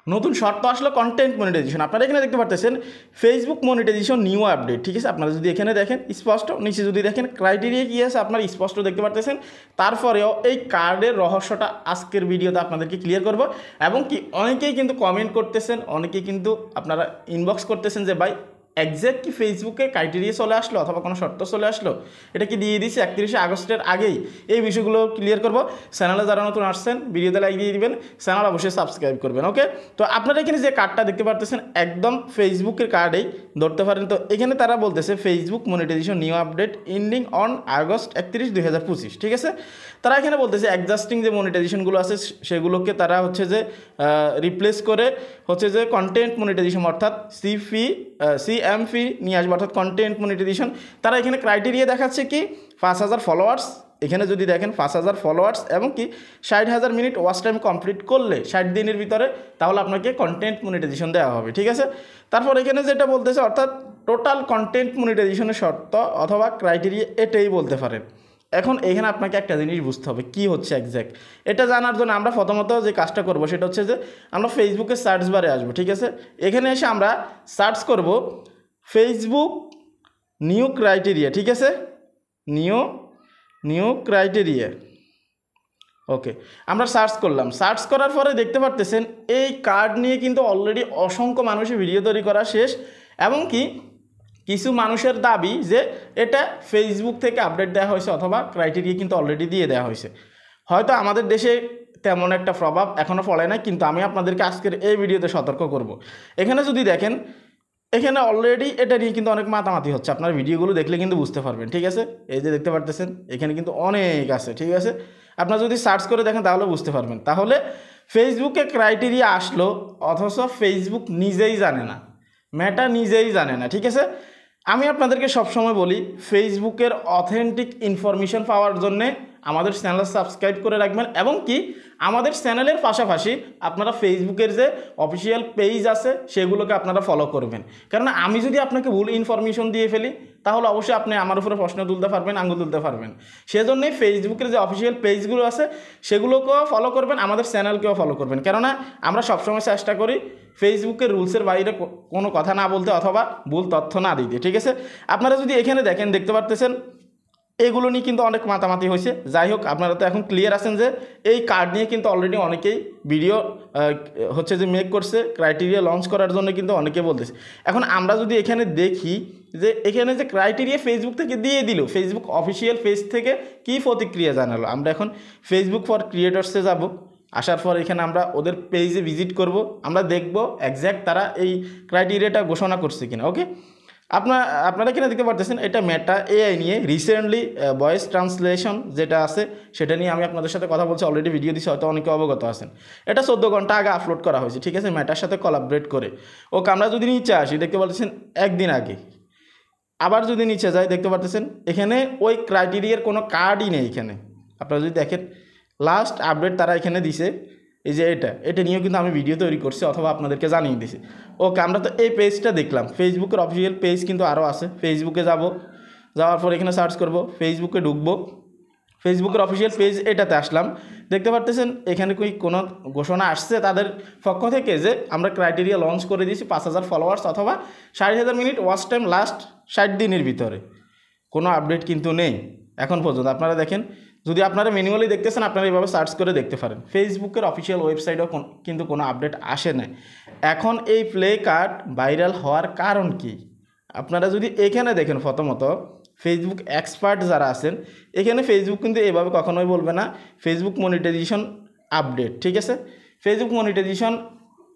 নতুন শর্ত আসলো কন্টেন্ট মনিটাইজেশন। আপনারা এখানে দেখতে পারতেছেন ফেসবুক মনিটাইজেশন নিউ আপডেট, ঠিক আছে। আপনারা যদি এখানে দেখেন স্পষ্ট, নিচে যদি দেখেন ক্রাইটেরিয়া কী আছে আপনারা স্পষ্ট দেখতে পারতেছেন। তারপরেও এই কার্ডের রহস্যটা আজকের ভিডিওতে আপনাদেরকে ক্লিয়ার করব। এবং কি অনেকেই কিন্তু কমেন্ট করতেছেন, অনেকেই কিন্তু আপনারা ইনবক্স করতেছেন যে ভাই এক্স্যাক্ট কি ফেসবুকে ক্রাইটেরিয়া চলে আসলো অথবা কোনো শর্ত চলে আসলো, এটা কি দিয়ে দিয়েছে 31শে আগস্টের আগেই, এই বিষয়গুলো ক্লিয়ার করব। চ্যানেলে যারা নতুন আসছেন ভিডিওতে লাইক দিয়ে দিবেন, চ্যানেল অবশ্যই সাবস্ক্রাইব করবেন। ওকে, তো আপনারা এখানে যে কার্ডটা দেখতে পারতেছেন একদম ফেসবুকের কার্ডেই ধরতে পারেন। তো এখানে তারা বলতেছে Facebook monetization new update ending on August 31, 2025, ঠিক আছে। তারা এখানে বলতেছে এক্সাস্টিং যে মনিটাইজেশনগুলো আছে সেগুলোকে তারা হচ্ছে যে রিপ্লেস করে হচ্ছে যে কন্টেন্ট মনিটাইজেশন অর্থাৎ সিএম ফি নিয়ে আসবে, অর্থাৎ কন্টেন্ট মনিটাইজেশন। তারা এখানে ক্রাইটেরিয়া দেখাচ্ছে কি 5000 ফলোয়ার্স, এখানে যদি দেখেন 5000 ফলোয়ার্স এবং কি 60,000 মিনিট ওয়াচ টাইম কমপ্লিট করলে 60 দিনের ভিতরে, তাহলে আপনাকে কন্টেন্ট মনিটাইজেশন দেওয়া হবে, ঠিক আছে। তারপর এখানে যেটা বলতেছে অর্থাৎ টোটাল কন্টেন্ট মনিটাইজেশনের শর্ত অথবা ক্রাইটেরিয়া এটাই বলতে পারেন। এখন এখানে আপনাকে একটা জিনিস বুঝতে হবে কি হচ্ছে এক্স্যাক্ট। এটা জানার জন্য আমরা প্রথমত যে কাজটা করব সেটা হচ্ছে যে আমরা ফেসবুকে সার্চ বারে আসবো, ঠিক আছে। এখানে এসে আমরা সার্চ করব ফেসবুক নিউ ক্রাইটেরিয়া, ঠিক আছে, নিউ ক্রাইটেরিয়া। ওকে, আমরা সার্চ করলাম, সার্চ করার পরে দেখতে পারতেছেন এই কার্ড নিয়ে কিন্তু অলরেডি অসংখ্য মানুষের ভিডিও তৈরি করা শেষ। এবং কি কিছু মানুষের দাবি যে এটা ফেসবুক থেকে আপডেট দেওয়া হয়েছে অথবা ক্রাইটেরিয়া কিন্তু অলরেডি দিয়ে দেওয়া হয়েছে। হয়তো আমাদের দেশে তেমন একটা প্রভাব এখনও পড়ে না, কিন্তু আমি আপনাদেরকে আজকের এই ভিডিওতে সতর্ক করব। এখানে যদি দেখেন এখানে অলরেডি এটা নিয়ে কিন্তু অনেক মাতামাতি হচ্ছে, আপনার ভিডিওগুলো দেখলে কিন্তু বুঝতে পারবেন, ঠিক আছে। এই যে দেখতে পারতেছেন এখানে কিন্তু অনেক আছে, ঠিক আছে। আপনারা যদি সার্চ করে দেখেন তাহলে বুঝতে পারবেন। তাহলে ফেসবুকে ক্রাইটেরিয়া আসলো অথচ ফেসবুক নিজেই জানে না, মেটা নিজেই জানে না, ঠিক আছে। আমি আপনাদেরকে সবসময় বলি ফেসবুকের অথেন্টিক ইনফরমেশন পাওয়ার জন্যে আমাদের চ্যানেল সাবস্ক্রাইব করে রাখবেন। এবং কি আমাদের চ্যানেলের পাশাপাশি আপনারা ফেসবুকের যে অফিসিয়াল পেজ আছে সেগুলোকে আপনারা ফলো করবেন। কারণ আমি যদি আপনাকে ভুল ইনফরমেশন দিয়ে ফেলি তাহলে অবশ্যই আপনি আমার উপরে প্রশ্ন তুলতে পারবেন, আঙুল তুলতে পারবেন। সেজন্যই ফেসবুকের যে অফিসিয়াল পেজগুলো আছে সেগুলোকেও ফলো করবেন, আমাদের চ্যানেলকেও ফলো করবেন। কেননা আমরা সবসময় চেষ্টা করি ফেসবুকের রুলসের বাইরে কোনো কথা না বলতে অথবা ভুল তথ্য না দিতে, ঠিক আছে। আপনারা যদি এখানে দেখেন দেখতে পারতেছেন এগুলো নিয়ে কিন্তু অনেক মাতামাতি হয়েছে। যাই হোক, আপনারা তো এখন ক্লিয়ার আছেন যে এই কার্ড নিয়ে কিন্তু অলরেডি অনেকেই ভিডিও হচ্ছে যে মেক করছে, ক্রাইটেরিয়া লঞ্চ করার জন্য কিন্তু অনেকে বলতেছে। এখন আমরা যদি এখানে দেখি যে এখানে যে ক্রাইটেরিয়া ফেসবুক থেকে দিয়ে দিল, ফেসবুক অফিসিয়াল পেজ থেকে কী প্রতিক্রিয়া জানালো। আমরা এখন ফেসবুক ফর ক্রিয়েটরসে যাব, আসার পর এখানে আমরা ওদের পেজে ভিজিট করব, আমরা দেখব এক্স্যাক্ট তারা এই ক্রাইটেরিয়াটা ঘোষণা করছে কিনা। ওকে, আপনারা এখানে দেখতে পারতেছেন এটা মেটা এআই নিয়ে রিসেন্টলি ভয়েস ট্রান্সলেশন যেটা আছে সেটা নিয়ে আমি আপনাদের সাথে কথা বলছি, অলরেডি ভিডিও দিচ্ছি, হয়তো অনেকে অবগত আছেন। এটা 14 ঘন্টা আগে আপলোড করা হয়েছে, ঠিক আছে, মেটার সাথে কোলাবরেট করে। ওকে, আমরা যদি নিচে আসি দেখতে পাচ্ছেন একদিন আগে। আবার যদি নিচে যাই দেখতে পাচ্ছেন এখানে ওই ক্রাইটেরিয়ার কোনো কার্ডই নেই। এখানে আপনারা যদি দেখেন লাস্ট আপডেট তারা এখানে দিছে এই যে এটা নিয়েও কিন্তু আমি ভিডিও তৈরি করছি অথবা আপনাদেরকে জানিয়ে দিছি। ওকে, আমরা তো এই পেজটা দেখলাম, ফেসবুকের অফিসিয়াল পেজ কিন্তু আরও আছে। ফেসবুকে যাওয়ার পর এখানে সার্চ করব, ফেসবুকে ঢুকবো, ফেসবুকের অফিসিয়াল পেজ এটাতে আসলাম। দেখতে পারতেছেন এখানে কোনো ঘোষণা আসছে তাদের পক্ষ থেকে যে আমরা ক্রাইটেরিয়া লঞ্চ করে দিয়েছি 5000 ফলোয়ার্স অথবা 60,000 মিনিট ওয়াচ টাইম লাস্ট 60 দিনের ভিতরে। কোনো আপডেট কিন্তু নেই এখন পর্যন্ত। আপনারা দেখেন, যদি আপনারা ম্যানুয়ালি দেখতেছেন আপনারা এইভাবে সার্চ করে দেখতে পারেন। ফেসবুকের অফিসিয়াল ওয়েবসাইটেও কিন্তু কোনো আপডেট আসে না। এখন এই প্লে কার্ড ভাইরাল হওয়ার কারণ কি আপনারা যদি এখানে দেখেন, প্রথমত ফেসবুক এক্সপার্ট যারা আছেন এখানে ফেসবুক কিন্তু এভাবে কখনোই বলবে না ফেসবুক মনিটাইজেশন আপডেট, ঠিক আছে। ফেসবুক মনিটাইজেশন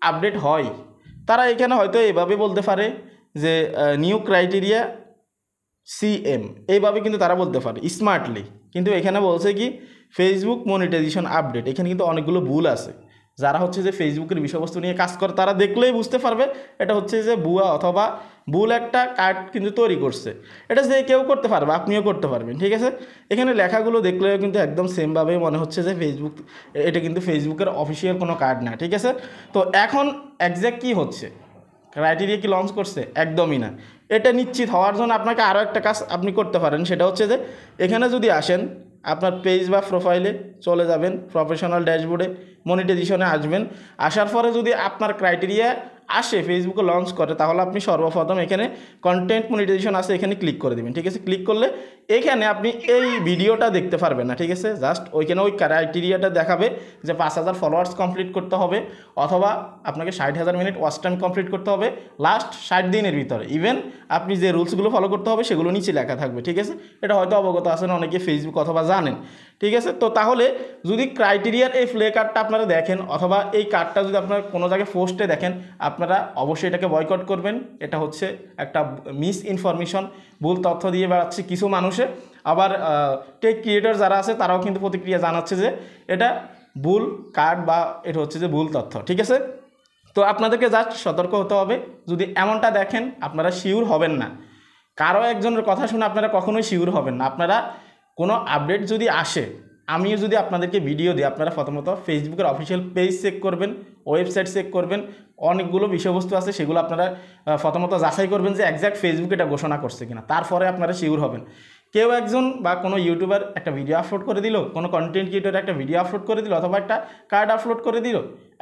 আপডেট হয়, তারা এখানে হয়তো এভাবে বলতে পারে যে নিউ ক্রাইটেরিয়া সিএম, এইভাবে কিন্তু তারা বলতে পারে স্মার্টলি। কিন্তু এখানে বলছে কি ফেসবুক মনিটাইজেশন আপডেট, এখানে কিন্তু অনেকগুলো ভুল আছে। যারা হচ্ছে যে ফেসবুকের বিষয়বস্তু নিয়ে কাজ করে তারা দেখলেই বুঝতে পারবে এটা হচ্ছে যে ভুয়া অথবা ভুল একটা কার্ড কিন্তু তৈরি করছে। এটা যে কেউ করতে পারবে, আপনিও করতে পারবেন, ঠিক আছে। এখানে লেখাগুলো দেখলেও কিন্তু একদম সেমভাবেই মনে হচ্ছে যে এটা কিন্তু ফেসবুকের অফিসিয়াল কোনো কার্ড না, ঠিক আছে। তো এখন এক্স্যাক্ট কী হচ্ছে, ক্রাইটেরিয়া কি লঞ্চ করছে? একদমই না। এটা নিশ্চিত হওয়ার জন্য আপনাকে আরও একটা কাজ আপনি করতে পারেন, সেটা হচ্ছে যে এখানে যদি আসেন আপনার পেজ বা প্রোফাইলে চলে যাবেন, প্রফেশনাল ড্যাশবোর্ডে মনিটাইজেশনে আসবেন। আসার পরে যদি আপনার ক্রাইটেরিয়া আসে ফেসবুকে লঞ্চ করে, তাহলে আপনি সর্বপ্রথম এখানে কন্টেন্ট মনিটাইজেশন আছে, এখানে ক্লিক করে দেবেন। ঠিক আছে, ক্লিক করলে এখানে আপনি এই ভিডিওটা দেখতে পারবেন না। ঠিক আছে, জাস্ট ওইখানে ওই ক্রাইটেরিয়াটা দেখাবে যে 5000 ফলোয়ার্স কমপ্লিট করতে হবে, অথবা আপনাকে 60,000 মিনিট ওয়াচ টাইম কমপ্লিট করতে হবে লাস্ট 60 দিনের ভিতরে। ইভেন আপনি যে রুলসগুলো ফলো করতে হবে সেগুলো নিচে লেখা থাকবে। ঠিক আছে, এটা হয়তো অবগত আছেন অনেকে ফেসবুক অথবা জানেন। ঠিক আছে, তো তাহলে যদি ক্রাইটেরিয়ার এই প্লে কার্ডটা আপনারা দেখেন, অথবা এই কার্ডটা যদি আপনারা কোনো জায়গায় পোস্টে দেখেন, আপনারা অবশ্যই এটাকে বয়কট করবেন। এটা হচ্ছে একটা মিস ইনফরমেশন, ভুল তথ্য দিয়ে বেড়াচ্ছে কিছু মানুষে। আবার টেক ক্রিয়েটর যারা আছে তারাও কিন্তু প্রতিক্রিয়া জানাচ্ছে যে এটা ভুল কার্ড বা এটা হচ্ছে যে ভুল তথ্য। ঠিক আছে, তো আপনাদেরকে জাস্ট সতর্ক হতে হবে। যদি এমনটা দেখেন আপনারা শিওর হবেন না, কারো একজনের কথা শুনে আপনারা কখনোই শিওর হবেন না। আপনারা কোনো আপডেট যদি আসে, আমিও যদি আপনাদেরকে ভিডিও দিই, আপনারা প্রথমত ফেসবুকের অফিসিয়াল পেজ চেক করবেন, ওয়েবসাইট চেক করবেন, অনেকগুলো বিষয়বস্তু আছে সেগুলো আপনারা প্রথমত যাচাই করবেন যে একজ্যাক্ট ফেসবুক এটা ঘোষণা করছে কিনা, তারপরে আপনারা শিওর হবেন। কেউ একজন বা কোনো ইউটিউবার একটা ভিডিও আপলোড করে দিল, কোনো কন্টেন্ট ক্রিয়েটর একটা ভিডিও আপলোড করে দিল, অথবা একটা কার্ড আপলোড করে দিল,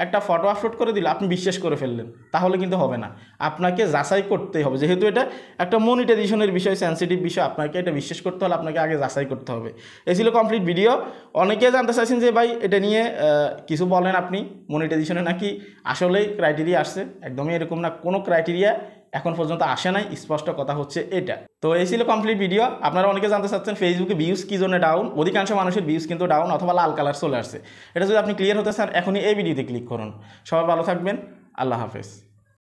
একটা ফটো আপলোড করে দিল, আপনি বিশ্বাস করে ফেললেন, তাহলে কিন্তু হবে না। আপনাকে যাচাই করতেই হবে, যেহেতু এটা একটা মনিটাইজেশনের বিষয়, সেন্সিটিভ বিষয়, আপনাকে এটা বিশ্বাস করতে হলে আপনাকে আগে যাচাই করতে হবে। এই ছিল কমপ্লিট ভিডিও। অনেকে জানতে চাইছেন যে ভাই এটা নিয়ে কিছু বলেন আপনি, মনিটাইজেশনে নাকি আসলেই ক্রাইটেরিয়া আসছে। একদমই এরকম না, কোনো ক্রাইটেরিয়া এখন পর্যন্ত আসে নাই, স্পষ্ট কথা হচ্ছে এটা। তো এই ছিল কমপ্লিট ভিডিও। আপনারা অনেকে জানতে চাচ্ছেন ফেসবুকে ভিউজ কী জন্য ডাউন। অধিকাংশ মানুষের ভিউজ কিন্তু ডাউন অথবা লাল কালার চলে আসছে। এটা যদি আপনি ক্লিয়ার হতে চান, এখনই এই ভিডিওতে ক্লিক করুন। সবাই ভালো থাকবেন, আল্লাহ হাফেজ।